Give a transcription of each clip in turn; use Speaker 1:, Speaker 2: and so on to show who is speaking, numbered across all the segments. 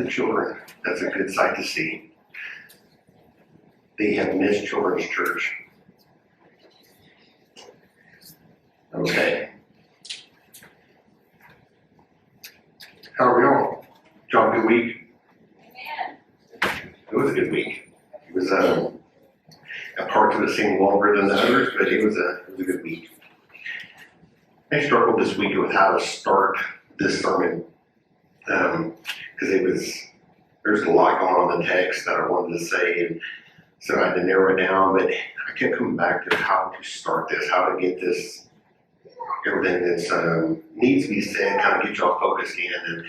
Speaker 1: the children. That's a good sight to see. They have missed children's church. Okay. How are we all? Did y'all have a good week? It was a good week. It was a part to it seemed longer than the others, but it was a good week. I struggled this week with how to start this sermon because there's a lot going on in the text that I wanted to say, and so I had to narrow it down. But I kept coming back to how to start this, how to get this, everything that needs to be said, kind of get y'all focused in.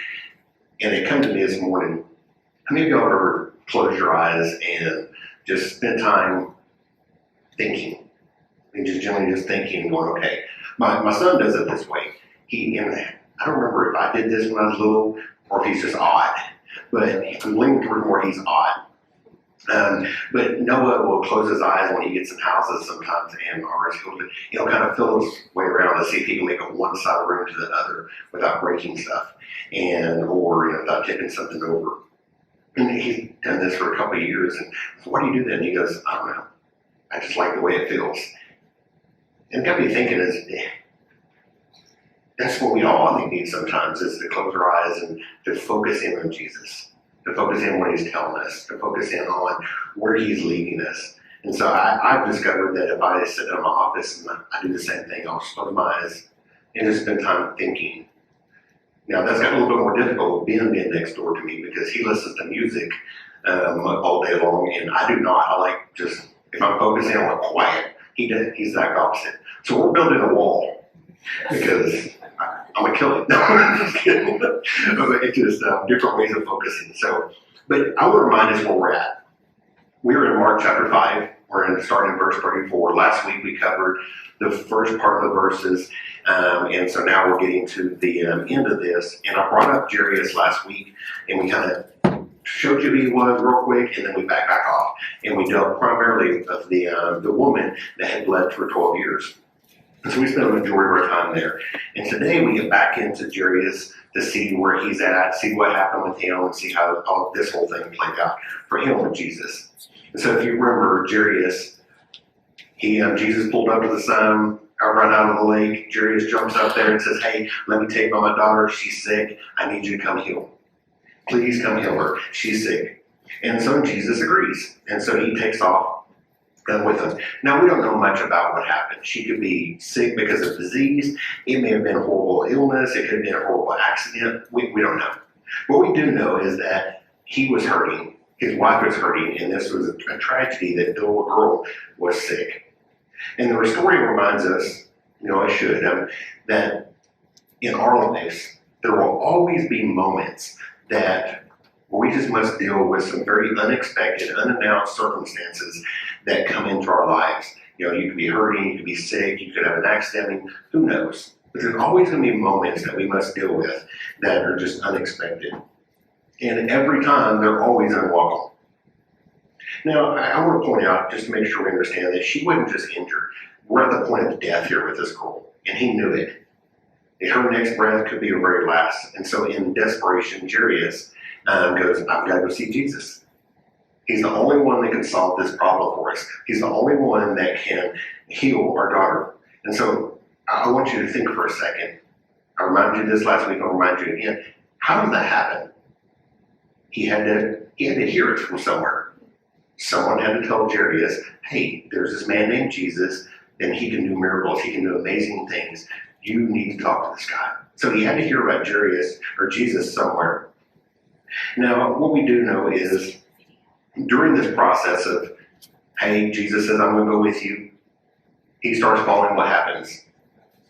Speaker 1: And it come to me this morning. How many of y'all ever close your eyes and just spend time thinking, and just generally just thinking and going, okay. My son does it this way. I don't remember if I did this when I was little or if he's just odd, but I'm leaning toward more he's odd. But Noah will close his eyes when he gets in houses sometimes, and ours, he'll kind of feel his way around to see if he can make it one side of the room to the other without breaking stuff, or without tipping something over. And he's done this for a couple of years, and so why do you do that? And he goes, I don't know. I just like the way it feels. And it got me thinking that's what we all, I think, need sometimes, is to close our eyes and to focus in on Jesus, to focus in on what he's telling us, to focus in on where he's leading us. And so I've discovered that if I sit in my office and I do the same thing, I'll just close my eyes and just spend time thinking. Now, that's got a little bit more difficult with Ben being next door to me because he listens to music all day long, and I do not. I like just, if I'm focusing, I want quiet. He's the exact opposite. So we're building a wall because I'm going to kill it. No, I'm just kidding. It's just different ways of focusing. So, but I want to remind us where we're at. We're in Mark chapter 5. We're starting in verse 34. Last week we covered the first part of the verses, and so now we're getting to the end of this. And I brought up Jairus last week, and we kind of showed you who he was real quick, and then we back off. And we dealt primarily of the woman that had bled for 12 years. And so we spent a majority of our time there. And today we get back into Jairus to see where he's at, see what happened with him, and see how this whole thing played out for him with Jesus. And so if you remember Jairus, Jesus pulled up to the sun, run out of the lake. Jairus jumps up there and says, hey, let me take my daughter. She's sick. I need you to come heal. Please come heal her. She's sick. And so Jesus agrees. And so he takes off with him. Now, we don't know much about what happened. She could be sick because of disease. It may have been a horrible illness. It could have been a horrible accident. We don't know. What we do know is that he was hurting. His wife was hurting. And this was a tragedy that the little girl was sick. And the story reminds us, it should, that in our lives, there will always be moments that we just must deal with some very unexpected, unannounced circumstances that come into our lives. You could be hurting, you could be sick, you could have an accident, who knows? But there's always going to be moments that we must deal with that are just unexpected. And every time, they're always unwelcome. Now, I want to point out, just to make sure we understand that she wasn't just injured. We're at the point of death here with this girl, and he knew it. Her next breath could be her very last. And so in desperation, Jairus goes, I've got to go see Jesus. He's the only one that can solve this problem for us. He's the only one that can heal our daughter. And so I want you to think for a second. I reminded you this last week, I'll remind you again. How did that happen? He had to hear it from somewhere. Someone had to tell Jairus, hey, there's this man named Jesus, and he can do miracles. He can do amazing things. You need to talk to this guy. So he had to hear about Jairus or Jesus somewhere. Now, what we do know is during this process of, hey, Jesus says, I'm going to go with you, he starts falling, what happens?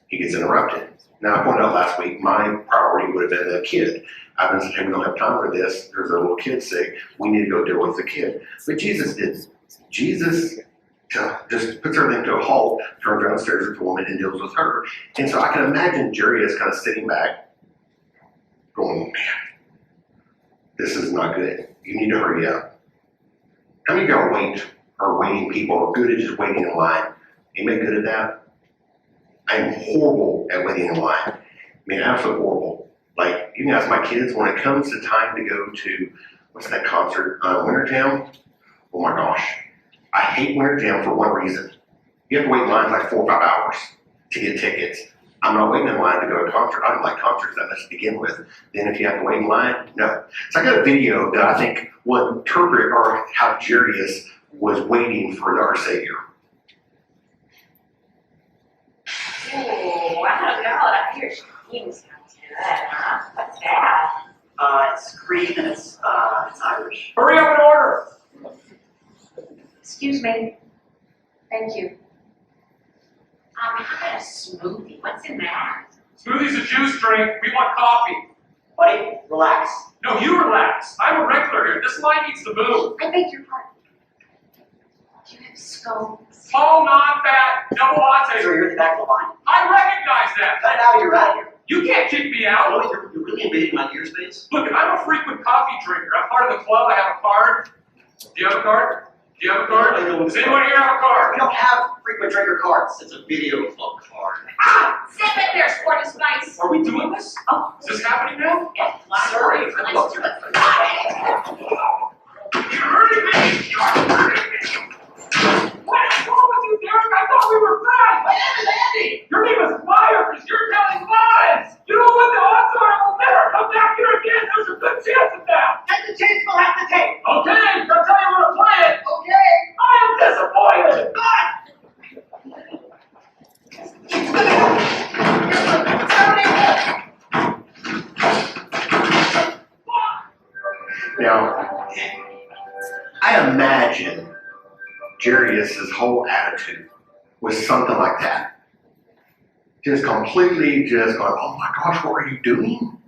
Speaker 1: He gets interrupted. Now, I pointed out last week, my priority would have been the kid. I've been saying, we don't have time for this. There's a little kid sick. We need to go deal with the kid. But Jesus didn't. Jesus just puts everything to a halt, turns around, stares at the woman, and deals with her. And so I can imagine Jairus kind of sitting back, going, man, this is not good. You need to hurry up. How many of y'all are waiting people are good at just waiting in line? Anybody good at that? I'm horrible at waiting in line. I mean, absolutely horrible. Like, you can ask my kids, when it comes to time to go to, what's that concert, Winter Jam? Oh my gosh. I hate Winter Jam for one reason. You have to wait in line like 4 or 5 hours to get tickets. I'm not waiting in line to go to a concert. I don't like concerts that much to begin with. Then if you have to wait in line, no. So I got a video that I think will interpret or how Jairus was waiting for our Savior.
Speaker 2: Oh, I don't know. I hear Sheen's not too good, huh? What's that?
Speaker 3: It's Greek and it's Irish.
Speaker 4: Hurry up and order!
Speaker 2: Excuse me. Thank you. How about a smoothie? What's in that?
Speaker 4: Smoothie's a juice drink. We want coffee.
Speaker 3: Buddy, relax.
Speaker 4: No, you relax. I'm a regular here. This line needs to move.
Speaker 2: I beg your pardon. Do you have scones?
Speaker 4: Tall, non-fat, double latte.
Speaker 3: Sir, you're at the back of the line.
Speaker 4: I recognize that.
Speaker 3: Cut it out or you're out of here.
Speaker 4: You can't kick me out.
Speaker 3: Oh, you're really invading my ear space?
Speaker 4: Look, I'm a frequent coffee drinker. I'm part of the club. I have a card. Do you have a card? Do you have a card? Does anyone here have a card?
Speaker 3: We don't have frequent drinker cards. It's a video club card.
Speaker 2: Ah! Step in there, Sport is nice.
Speaker 4: Are we doing this?
Speaker 2: Oh,
Speaker 4: Is this happening now?
Speaker 2: yes,
Speaker 3: Sorry.
Speaker 2: let's do it.
Speaker 4: You're hurting me! You're hurting me! What is wrong with you, Derek? I thought we were friends!
Speaker 3: My name is Andy!
Speaker 4: Your name is Liar because you're telling lies! You know what the odds are? I will never come back here again! There's a good chance of that!
Speaker 3: That's the chance we'll have to take.
Speaker 4: Okay, I'll tell you when to play it!
Speaker 3: Okay.
Speaker 4: I am disappointed!
Speaker 1: Now, I imagine Jairus' whole attitude was something like that. Just completely just going, oh my gosh, what are you doing?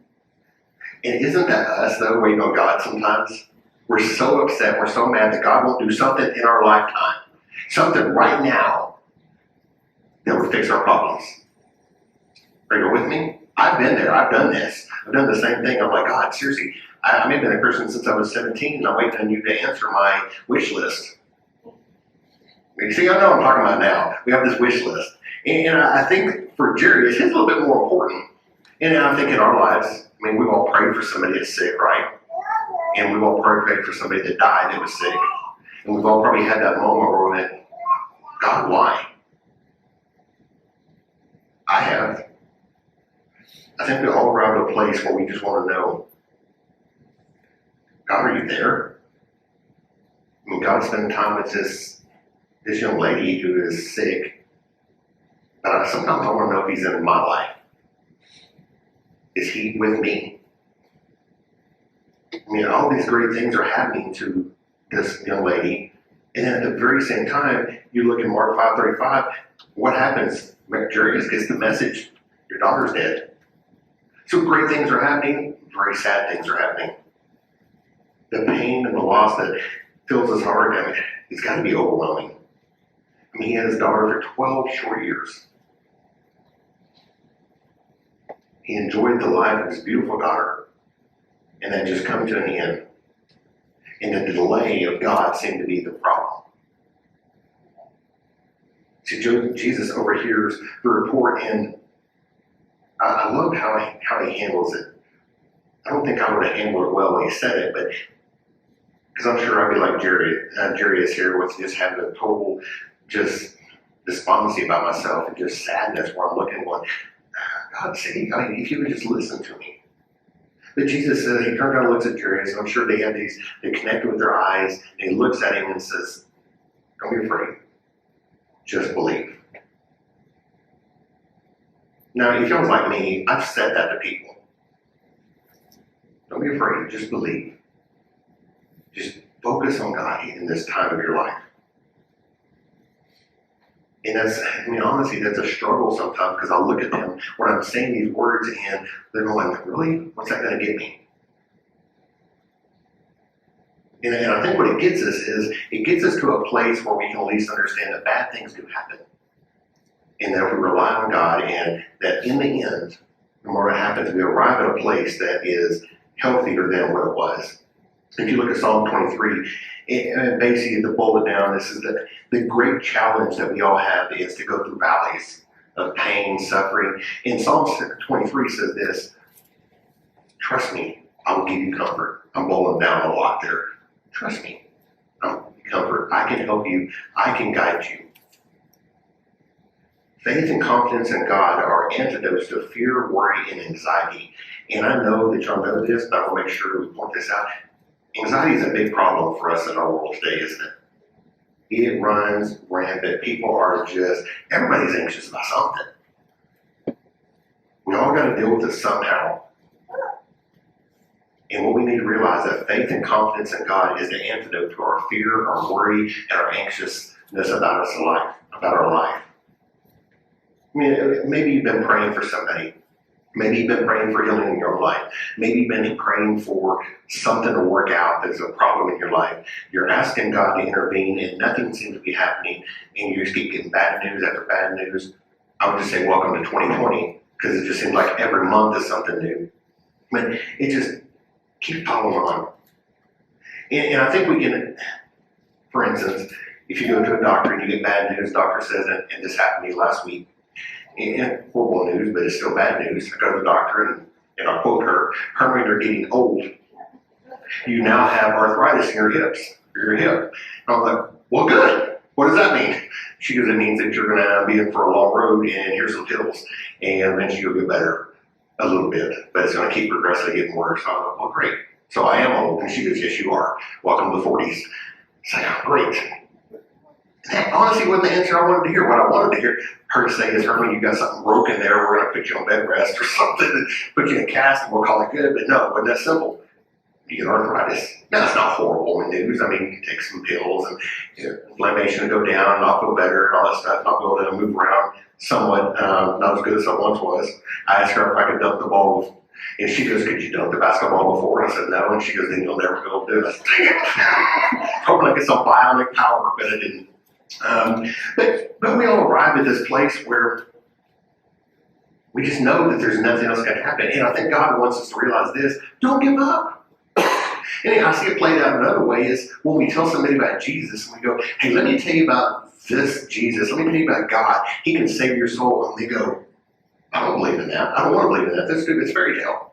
Speaker 1: And isn't that us though, waiting on God sometimes? We're so upset, we're so mad that God won't do something in our lifetime, something right now that will fix our problems. Are you with me? I've been there, I've done this. I've done the same thing. I'm like, God, seriously, I've been a Christian since I was 17 and I'm waiting on you to answer my wish list. You see, I know what I'm talking about now. We have this wish list. And I think for Jairus, it's a little bit more important. And I think in our lives, I mean, we've all prayed for somebody that's sick, right? And we've all prayed for somebody that died that was sick. And we've all probably had that moment where we went, God, why? I have. I think we all arrive at a place where we just want to know, God, are you there? I mean, God spending time with this young lady who is sick. But sometimes I want to know if he's in my life. Is he with me? I mean, all these great things are happening to this young lady. And then at the very same time, you look in Mark 5:35, what happens? Jairus gets the message, your daughter's dead. So great things are happening, very sad things are happening. The pain and the loss that fills his heart, I mean, it's got to be overwhelming. I mean, he had his daughter for 12 short years. He enjoyed the life of his beautiful daughter, and that just come to an end. And the delay of God seemed to be the problem. See, Jesus overhears the report, and I love how he handles it. I don't think I would have handled it well when he said it, but because I'm sure I'd be like Jairus here with just having a total just despondency about myself and just sadness where I'm looking going, God, see, I mean, if you would just listen to me. But Jesus says, he turned around and looks at Jairus, and I'm sure they connect with their eyes, and he looks at him and says, don't be afraid. Just believe. Now, if y'all was like me, I've said that to people. Don't be afraid, just believe. Just focus on God in this time of your life. And that's, I mean, honestly, that's a struggle sometimes because I look at them when I'm saying these words and they're going, really? What's that going to get me? And I think what it gets us is, it gets us to a place where we can at least understand that bad things do happen. And that if we rely on God and that in the end, no matter what happens, we arrive at a place that is healthier than what it was. If you look at Psalm 23, and basically to boil it down, this is the great challenge that we all have is to go through valleys of pain, suffering. And Psalm 23 says this, Trust me, I will give you comfort. I'm boiling down a lot there. Trust me, I'll give you comfort. I can help you. I can guide you. Faith and confidence in God are antidotes to fear, worry, and anxiety. And I know that y'all know this, but I want to make sure we point this out. Anxiety is a big problem for us in our world today, isn't it? It runs rampant. People are everybody's anxious about something. We all got to deal with it somehow. And what we need to realize is that faith and confidence in God is the antidote to our fear, our worry, and our anxiousness about our life. I mean, maybe you've been praying for somebody. Maybe you've been praying for healing in your life. Maybe you've been praying for something to work out that's a problem in your life. You're asking God to intervene and nothing seems to be happening and you just keep getting bad news after bad news. I would just say welcome to 2020 because it just seems like every month is something new. But it just keeps following on. And I think we can, for instance, if you go to a doctor and you get bad news, doctor says, and this happened to me last week, and horrible news, but it's still bad news. I go to the doctor and I quote her, Herman, you're getting old. You now have arthritis in your hips, or your hip. And I'm like, well, good. What does that mean? She goes, it means that you're going to be in for a long road and here's some pills. And then she'll get better a little bit, but it's going to keep progressively getting worse. So I'm like, well, great. So I am old. And she goes, yes, you are. Welcome to the 40s. It's like, oh, great. That honestly wasn't the answer I wanted to hear. What I wanted to hear her to say is, Herman, you got something broken there. We're going to put you on bed rest or something and put you in a cast and we'll call it good. But no, it wasn't that simple. You get arthritis. Now, it's not horrible news. I mean, you can take some pills and inflammation will go down and I'll feel better and all that stuff. And I'll be able to move around somewhat, not as good as I once was. I asked her if I could dunk the ball. And she goes, could you dunk the basketball before? And I said, no. And she goes, then you'll never be able to do it. I said, dang it. Hoping I get some bionic power, but I didn't. But we all arrive at this place where we just know that there's nothing else going to happen. And I think God wants us to realize this. Don't give up. And I see it played out another way is when we tell somebody about Jesus and we go, hey, let me tell you about this Jesus. Let me tell you about God. He can save your soul. And they go, I don't believe in that. I don't want to believe in that. That's stupid. It's fairy tale.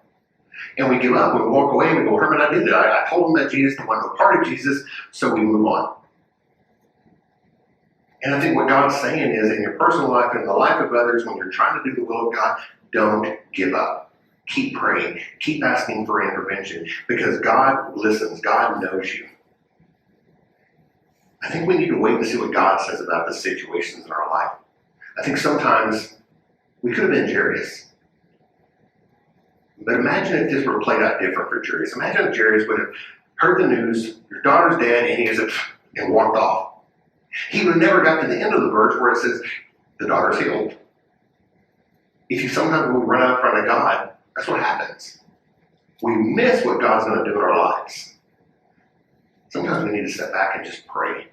Speaker 1: And we give up. We walk away and we go, Herman, I did it. I told him that Jesus, I want no part of Jesus. So we move on. And I think what God's saying is in your personal life and in the life of others, when you're trying to do the will of God, don't give up. Keep praying. Keep asking for intervention because God listens. God knows you. I think we need to wait and see what God says about the situations in our life. I think sometimes we could have been Jairus. But imagine if this were played out different for Jairus. Imagine if Jairus would have heard the news, your daughter's dead, and he has and walked off. He would have never got to the end of the verse where it says, the daughter's healed. If you sometimes when we run out in front of God, that's what happens. We miss what God's going to do in our lives. Sometimes we need to step back and just pray.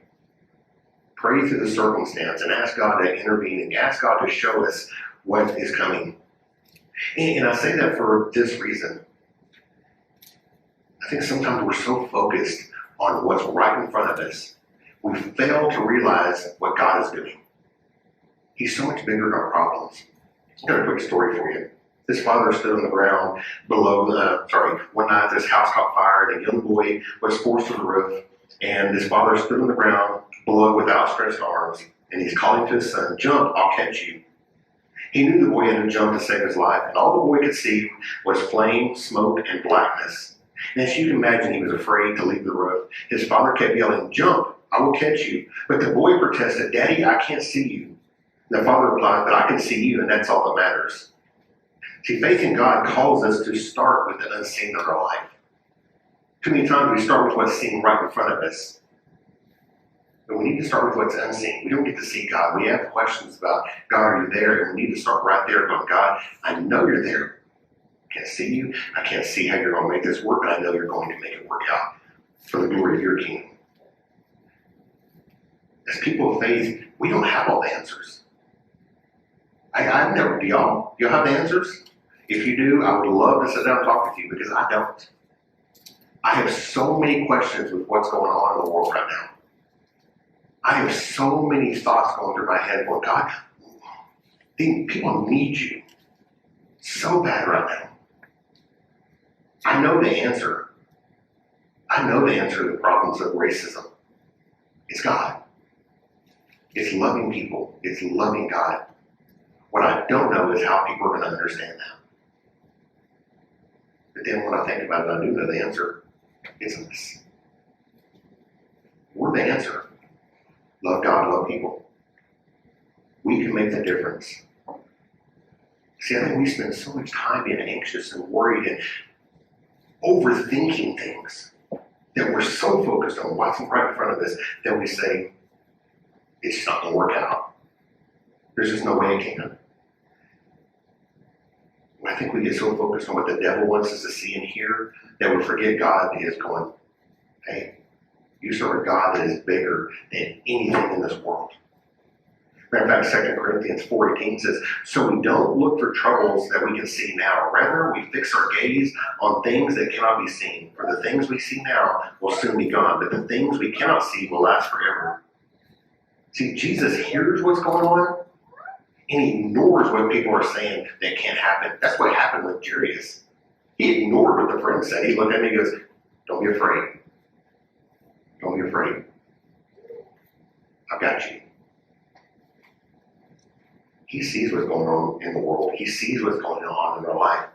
Speaker 1: Pray through the circumstance and ask God to intervene and ask God to show us what is coming. And I say that for this reason. I think sometimes we're so focused on what's right in front of us, we fail to realize what God is doing. He's so much bigger than our problems. I've got a quick story for you. This father stood on the ground below, one night this house caught fire and a young boy was forced to the roof. And this father stood on the ground below with outstretched arms and he's calling to his son, jump, I'll catch you. He knew the boy had to jump to save his life and all the boy could see was flame, smoke, and blackness. And as you can imagine, he was afraid to leave the roof. His father kept yelling, jump, I will catch you. But the boy protested, Daddy, I can't see you. And the father replied, but I can see you and that's all that matters. See, faith in God calls us to start with the unseen in our life. Too many times we start with what's seen right in front of us. But we need to start with what's unseen. We don't get to see God. We have questions about, God, are you there? And we need to start right there going, God, I know you're there. I can't see you. I can't see how you're going to make this work, but I know you're going to make it work out for the glory of your kingdom. As people of faith, we don't have all the answers. I've never, do y'all have the answers? If you do, I would love to sit down and talk with you because I don't. I have so many questions with what's going on in the world right now. I have so many thoughts going through my head going, God, people need you so bad right now. I know the answer. I know the answer to the problems of racism. It's God. It's loving people. It's loving God. What I don't know is how people are going to understand that. But then when I think about it, I do know the answer. It's us. We're the answer. Love God, love people. We can make the difference. See, I think we spend so much time being anxious and worried and overthinking things that we're so focused on what's right in front of us that we say, it's just not going to work out. There's just no way it can. I think we get so focused on what the devil wants us to see and hear that we forget God is going, hey, you serve a God that is bigger than anything in this world. Matter of fact, 2 Corinthians 4:18 says, so we don't look for troubles that we can see now. Rather, we fix our gaze on things that cannot be seen. For the things we see now will soon be gone, but the things we cannot see will last forever. See, Jesus hears what's going on, and he ignores what people are saying that can't happen. That's what happened with Jairus. He ignored what the friend said. He looked at me and goes, don't be afraid. Don't be afraid. I've got you. He sees what's going on in the world. He sees what's going on in our life.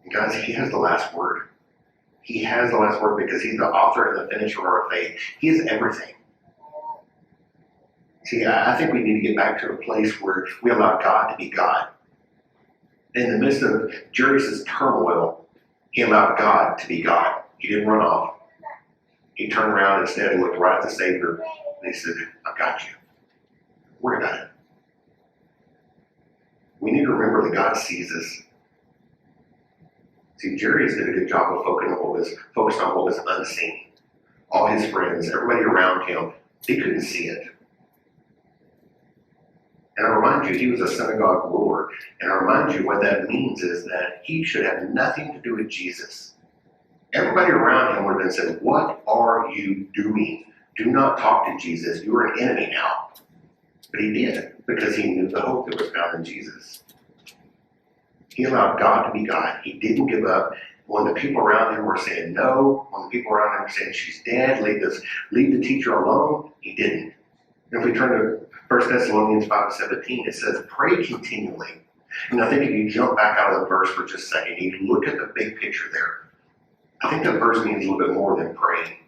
Speaker 1: And guys, he has the last word. He has the last word because he's the author and the finisher of our faith. He is everything. See, I think we need to get back to a place where we allow God to be God. In the midst of Jairus' turmoil, he allowed God to be God. He didn't run off. He turned around instead and looked right at the Savior, and he said, I've got you. Worry about it. We need to remember that God sees us. See, Jairus did a good job of focused on what was unseen. All his friends, everybody around him, they couldn't see it. And I remind you, he was a synagogue ruler. And I remind you what that means is that he should have nothing to do with Jesus. Everybody around him would have said, what are you doing? Do not talk to Jesus. You are an enemy now. But he did, because he knew the hope that was found in Jesus. He allowed God to be God. He didn't give up. When the people around him were saying no, when the people around him were saying she's dead, leave the teacher alone, he didn't. And if we turn to 1 Thessalonians 5:17, it says, pray continually. And I think if you jump back out of the verse for just a second, you look at the big picture there. I think that verse means a little bit more than praying.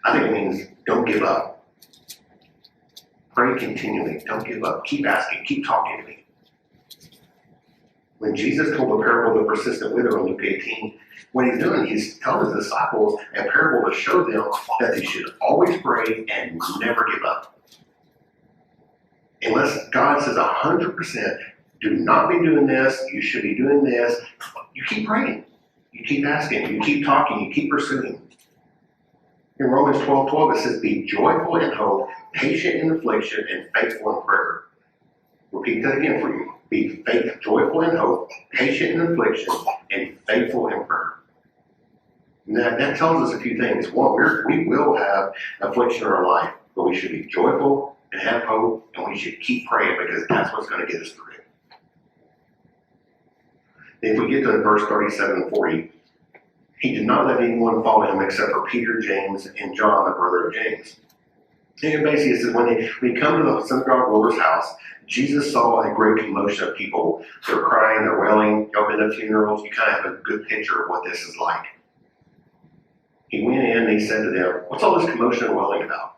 Speaker 1: I think it means don't give up. Pray continually. Don't give up. Keep asking. Keep talking to me. When Jesus told the parable of the persistent widow in Luke 18, what he's doing, he's telling his disciples a parable to show them that they should always pray and never give up. Unless God says 100%, do not be doing this, you should be doing this, you keep praying. You keep asking. You keep talking. You keep pursuing. In Romans 12:12, it says, be joyful in hope, patient in affliction, and faithful in prayer. Repeat that again for you. Be joyful in hope, patient in affliction, and faithful in prayer. And that tells us a few things. One, we will have affliction in our life, but we should be joyful and have hope, and we should keep praying because that's what's going to get us through it. If we get to verse 37 and 40, he did not let anyone follow him except for Peter, James, and John, the brother of James. And basically it says when he come to the synagogue ruler's house, Jesus saw a great commotion of people. They're crying, they're wailing. Y'all been to funerals, you kind of have a good picture of what this is like. He went in and he said to them, what's all this commotion and wailing about?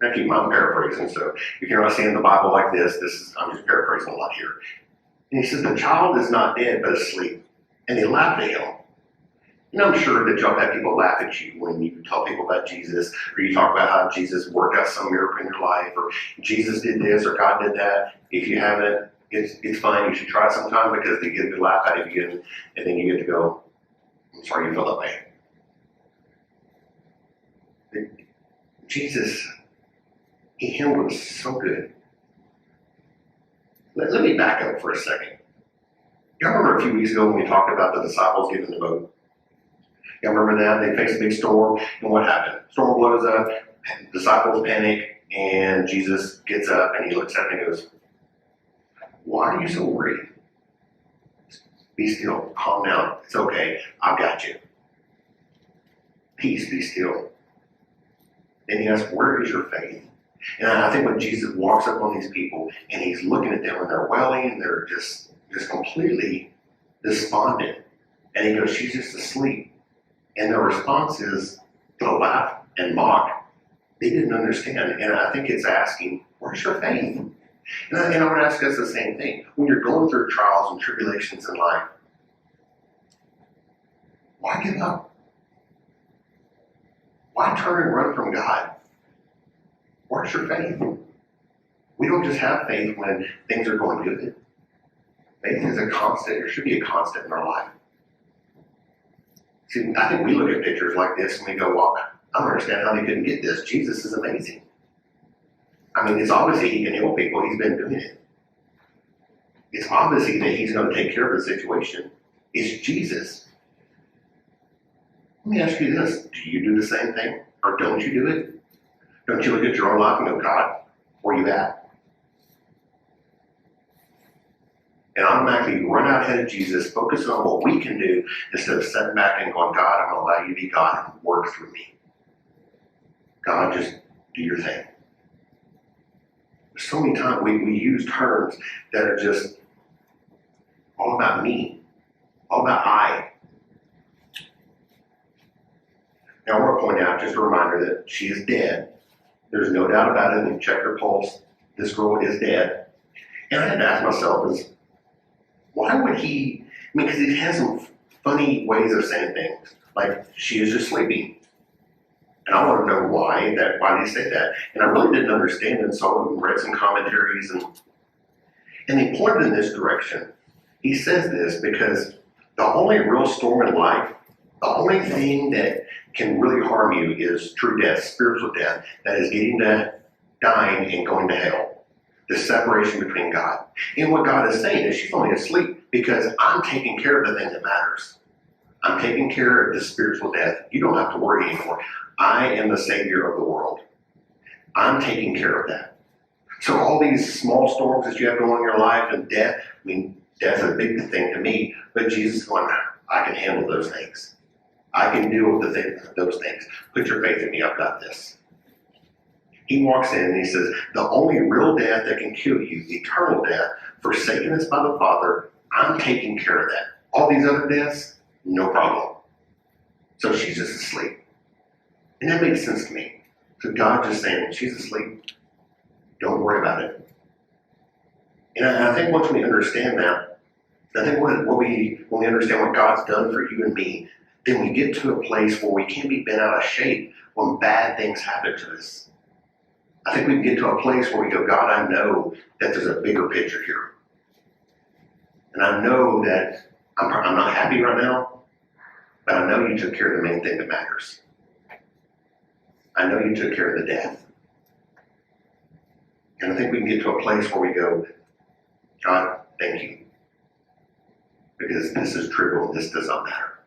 Speaker 1: I'm paraphrasing, so if you're not seeing the Bible like this, I'm just paraphrasing a lot here. And he says, the child is not dead, but asleep. And they laughed at him. And I'm sure that y'all have people laugh at you when you tell people about Jesus, or you talk about how Jesus worked out some miracle in your life, or Jesus did this, or God did that. If you haven't, it's fine. You should try it sometime because they get a good laugh out of you, and then you get to go, I'm sorry you feel that way. Jesus, he handled it so good. Let me back up for a second. Y'all remember a few weeks ago when we talked about the disciples getting in the boat? Y'all remember that? They faced a big storm, and what happened? Storm blows up, disciples panic, and Jesus gets up and he looks at them and goes, why are you so worried? Be still. Calm down. It's okay. I've got you. Peace, be still. Then he asks, where is your faith? And I think when Jesus walks up on these people and he's looking at them and they're wailing and they're just completely despondent. And he goes, she's just asleep. And their response is to laugh and mock. They didn't understand. And I think it's asking, where's your faith? And I would ask us the same thing. When you're going through trials and tribulations in life, why give up? Why turn and run from God? Where's your faith? We don't just have faith when things are going good. Faith is a constant. There should be a constant in our life. See, I think we look at pictures like this and we go, well, I don't understand how they couldn't get this. Jesus is amazing. I mean, it's obviously he can heal people. He's been doing it. It's obviously that he's going to take care of the situation. It's Jesus. Let me ask you this. Do you do the same thing? Or don't you do it? Don't you look at your own life and go, God, where you at? And automatically run out ahead of Jesus, focus on what we can do instead of sitting back and going, God, I'm going to allow you to be God and work through me. God, just do your thing. So many times we use terms that are just all about me, all about I. Now I want to point out, just a reminder that she is dead. There's no doubt about it. We've checked her pulse. This girl is dead. And I had to ask myself, why would he, because he has some funny ways of saying things. Like, she is just sleeping. And I want to know why did he say that? And I really didn't understand it, so I read some commentaries and he pointed in this direction. He says this because the only real storm in life, the only thing that can really harm you is true death, spiritual death, that is getting to dying and going to hell. The separation between God. And what God is saying is she's only asleep because I'm taking care of the thing that matters. I'm taking care of the spiritual death. You don't have to worry anymore. I am the Savior of the world. I'm taking care of that. So all these small storms that you have going in your life and death, I mean, death's a big thing to me, but Jesus is going, I can handle those things. I can deal with those things. Put your faith in me. I've got this. He walks in and he says, the only real death that can kill you, eternal death, forsaken us by the Father, I'm taking care of that. All these other deaths, no problem. So she's just asleep. And that makes sense to me. So God just saying, she's asleep. Don't worry about it. And I think once we understand that, I think when we understand what God's done for you and me, then we get to a place where we can't be bent out of shape when bad things happen to us. I think we can get to a place where we go, God, I know that there's a bigger picture here. And I know that I'm not happy right now, but I know you took care of the main thing that matters. I know you took care of the death. And I think we can get to a place where we go, God, thank you. Because this is trivial, this does not matter.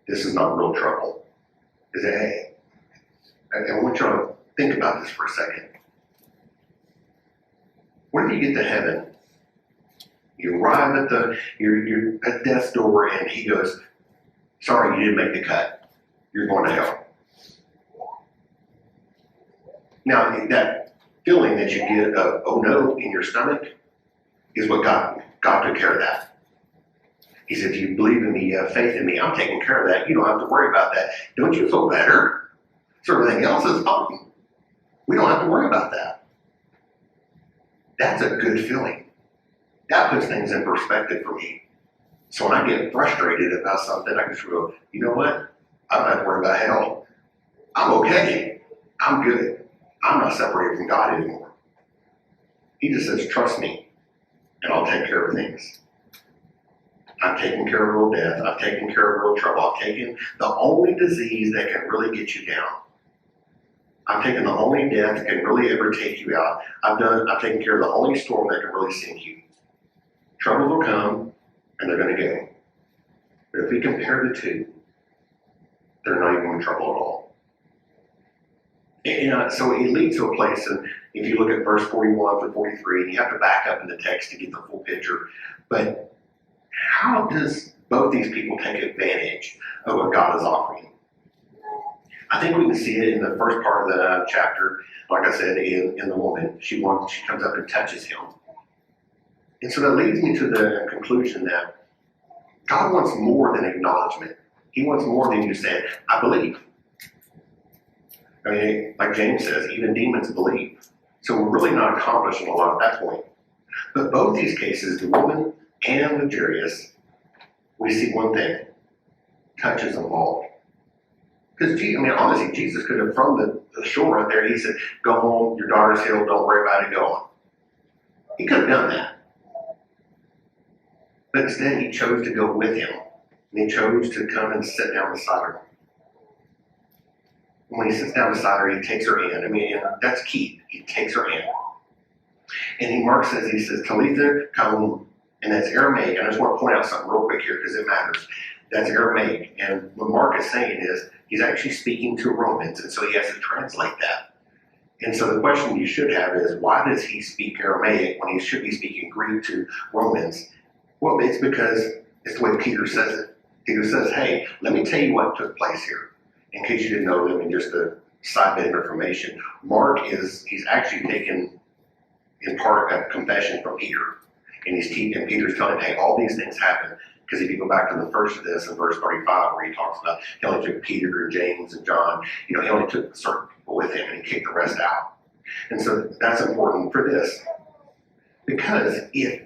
Speaker 1: This is not real trouble. Is it, hey, I want you to think about this for a second. What if you get to heaven? You arrive at you're at death's door and he goes, sorry, you didn't make the cut. You're going to hell. Now, that feeling that you get of, oh no, in your stomach is what God took care of that. He said, if you believe in me, you have faith in me, I'm taking care of that. You don't have to worry about that. Don't you feel better? So everything else is fine. We don't have to worry about that. That's a good feeling. That puts things in perspective for me. So when I get frustrated about something, I can just go, you know what? I don't have to worry about hell. I'm okay. I'm good. I'm not separated from God anymore. He just says, trust me, and I'll take care of things. I've taken care of real death. I've taken care of real trouble. I've taken the only disease that can really get you down. I've taken the only death that can really ever take you out. I've taken care of the only storm that can really sink you. Troubles will come, and they're going to go. But if we compare the two, they're not even in trouble at all. So it leads to a place, and if you look at verse 41 to 43, and you have to back up in the text to get the full picture. But how does both these people take advantage of what God is offering? I think we can see it in the first part of the chapter, like I said, in the woman. She comes up and touches him. And so that leads me to the conclusion that God wants more than acknowledgement. He wants more than you said, I believe. I mean, like James says, even demons believe. So we're really not accomplishing a lot at that point. But both these cases, the woman and the Jairus, we see one thing: touch is involved. Because, honestly, Jesus could have, from the shore right there, he said, go home, your daughter's healed, don't worry about it, go on. He could have done that. But instead, he chose to go with him. And he chose to come and sit down beside her. When he sits down beside her, he takes her hand. That's key. He takes her hand. And Mark says, he says, Talitha Koum, and that's Aramaic. And I just want to point out something real quick here because it matters. That's Aramaic. And what Mark is saying is, he's actually speaking to Romans, and so he has to translate that. And so the question you should have is, why does he speak Aramaic when he should be speaking Greek to Romans? Well, it's because it's the way Peter says it. Peter says, hey, let me tell you what took place here. In case you didn't know, just a side bit of information. Mark he's actually taken in part a confession from Peter. And Peter's telling him, hey, all these things happened. Because if you go back to the first of this in verse 35, where he talks about he only took Peter and James and John, he only took certain people with him and he kicked the rest out. And so that's important for this. Because if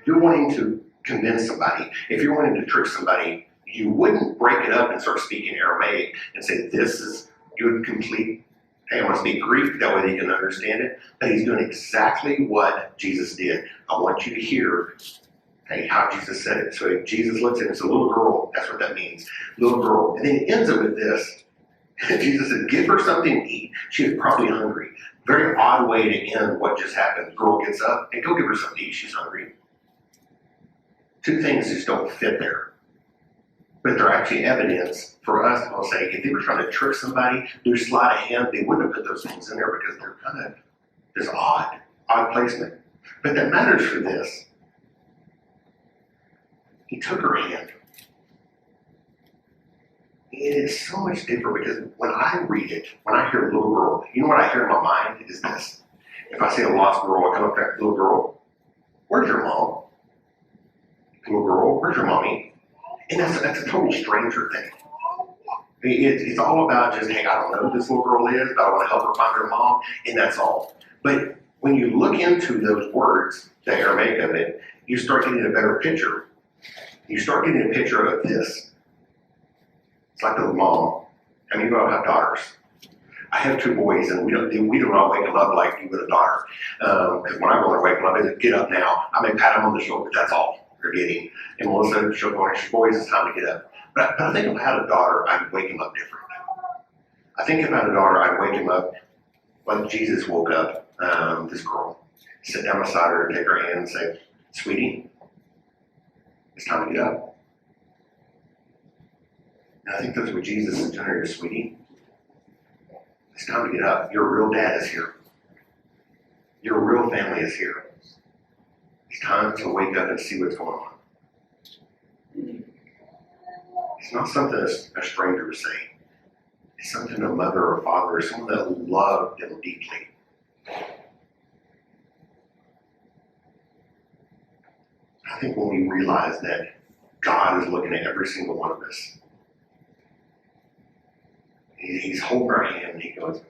Speaker 1: you're wanting to convince somebody, if you're wanting to trick somebody, you wouldn't break it up and start speaking Aramaic and say, this is good, complete. Hey, I want to speak Greek, that way they can understand it. But he's doing exactly what Jesus did. I want you to hear, hey, how Jesus said it. So if Jesus looks at it, it's a little girl, that's what that means. Little girl. And then it ends up with this. Jesus said, give her something to eat. She is probably hungry. Very odd way to end what just happened. The girl gets up, and go give her something to eat. She's hungry. Two things just don't fit there. But they're actually evidence for us to say, if they were trying to trick somebody, do sleight of hand, they wouldn't have put those things in there because they're kind of just odd placement. But that matters for this. He took her hand. It is so much different because when I read it, when I hear little girl, you know what I hear in my mind is this. If I see a lost girl, I come up to that little girl, where's your mom? Little girl, where's your mommy? And that's a total stranger thing. It's all about just, hey, I don't know who this little girl is, but I want to help her find her mom, and that's all. But when you look into those words, the Aramaic of it, you start getting a better picture. You start getting a picture of this. It's like the mom. How many of you have daughters? I have two boys, and we do not wake them up like you would a daughter. Because when I go to wake them up, I say, get up now. I may pat them on the shoulder, but that's all they're getting. And Melissa, she'll go, boys, it's time to get up. But I think if I had a daughter, I'd wake him up different. I think if I had a daughter, I'd wake him up like Jesus woke up this girl. Sit down beside her and take her hand and say, sweetie, it's time to get up. And I think that's what Jesus is doing here, sweetie. It's time to get up. Your real dad is here. Your real family is here. It's time to wake up and see what's going on. It's not something a stranger would say. It's something a mother or father or someone that loved them deeply. I think when we realize that God is looking at every single one of us, He's holding our hand and He goes,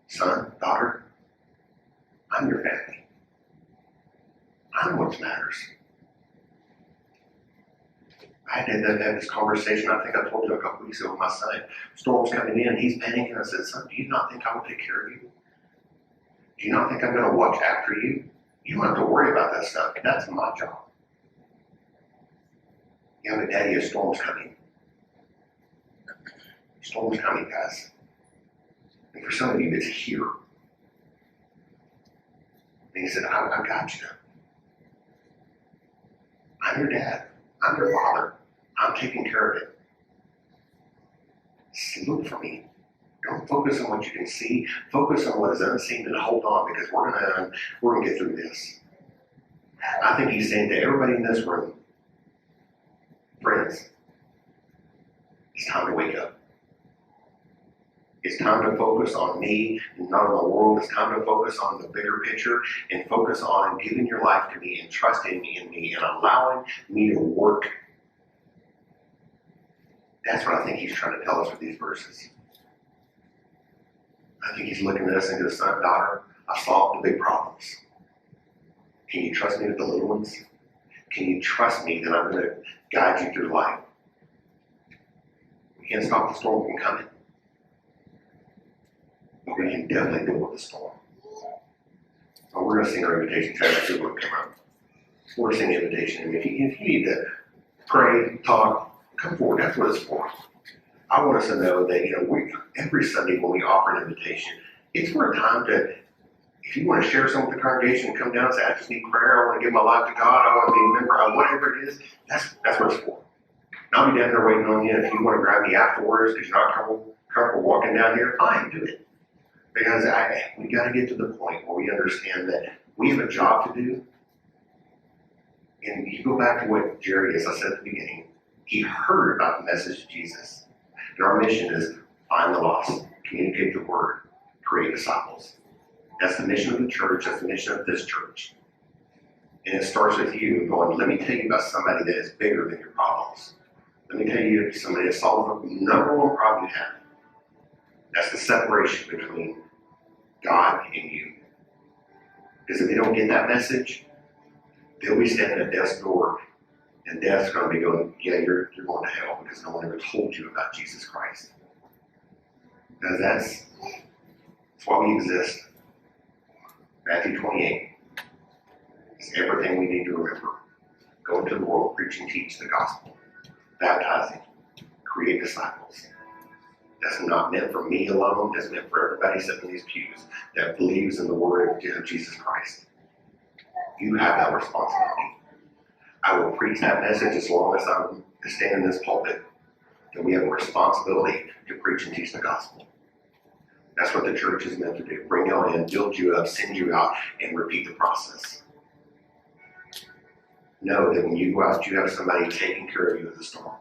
Speaker 1: son, daughter, I'm your family. I'm what matters. I had this conversation, I think I told you a couple weeks ago with my son. Storm's coming in, he's panicking. I said, son, do you not think I will take care of you? Do you not think I'm going to watch after you? You don't have to worry about that stuff. That's my job. Yeah, but Daddy, a storm's coming. Storm's coming, guys. And for some of you, it's here. And He said, I got you. I'm your dad. I'm your father. I'm taking care of it. Look for me. Don't focus on what you can see. Focus on what is unseen and hold on, because we're gonna get through this. I think he's saying to everybody in this room, friends, it's time to wake up. It's time to focus on me and not on the world. It's time to focus on the bigger picture and focus on giving your life to me and trusting in me and allowing me to work. That's what I think he's trying to tell us with these verses. I think he's looking at us and goes, son, daughter, I solved the big problems. Can you trust me with the little ones? Can you trust me that I'm going to guide you through life? We can't stop the storm from coming, but we can definitely deal with the storm. So we're going to sing our invitation. Travis, you're going to come up. We're going to sing the invitation. And if you need to pray, talk, come forward. That's what it's for. I want us to know that, every Sunday when we offer an invitation, it's for a time to, if you want to share something with the congregation, come down and say, I just need prayer, I want to give my life to God, I want to be a member, whatever it is, that's what it's for. And I'll be down there waiting on you. If you want to grab me afterwards because you're not comfortable walking down here, fine, do it. Because we got to get to the point where we understand that we have a job to do. And you go back to what Jerry, as I said at the beginning, he heard about the message of Jesus. And our mission is find the lost, communicate the word, create disciples. That's the mission of the church. That's the mission of this church. And it starts with you going, let me tell you about somebody that is bigger than your problems. Let me tell you somebody that solves the number one problem you have. That's the separation between God and you. Because if they don't get that message, they'll be standing at death's door, and death's going to be going, yeah, you're going to hell because no one ever told you about Jesus Christ. Because that's why we exist. Matthew 28 is everything we need to remember. Go into the world, preach and teach the gospel, baptizing, create disciples. That's not meant for me alone. That's meant for everybody sitting in these pews that believes in the word of Jesus Christ. You have that responsibility. I will preach that message as long as I'm standing in this pulpit. And we have a responsibility to preach and teach the gospel. That's what the church is meant to do. Bring you in, build you up, send you out, and repeat the process. Know that when you go out, you have somebody taking care of you in the storm.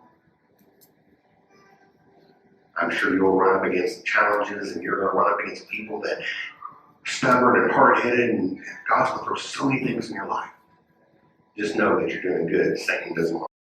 Speaker 1: I'm sure you'll run up against challenges, and you're going to run up against people that are stubborn and hard-headed, and God's going to throw so many things in your life. Just know that you're doing good. Satan doesn't want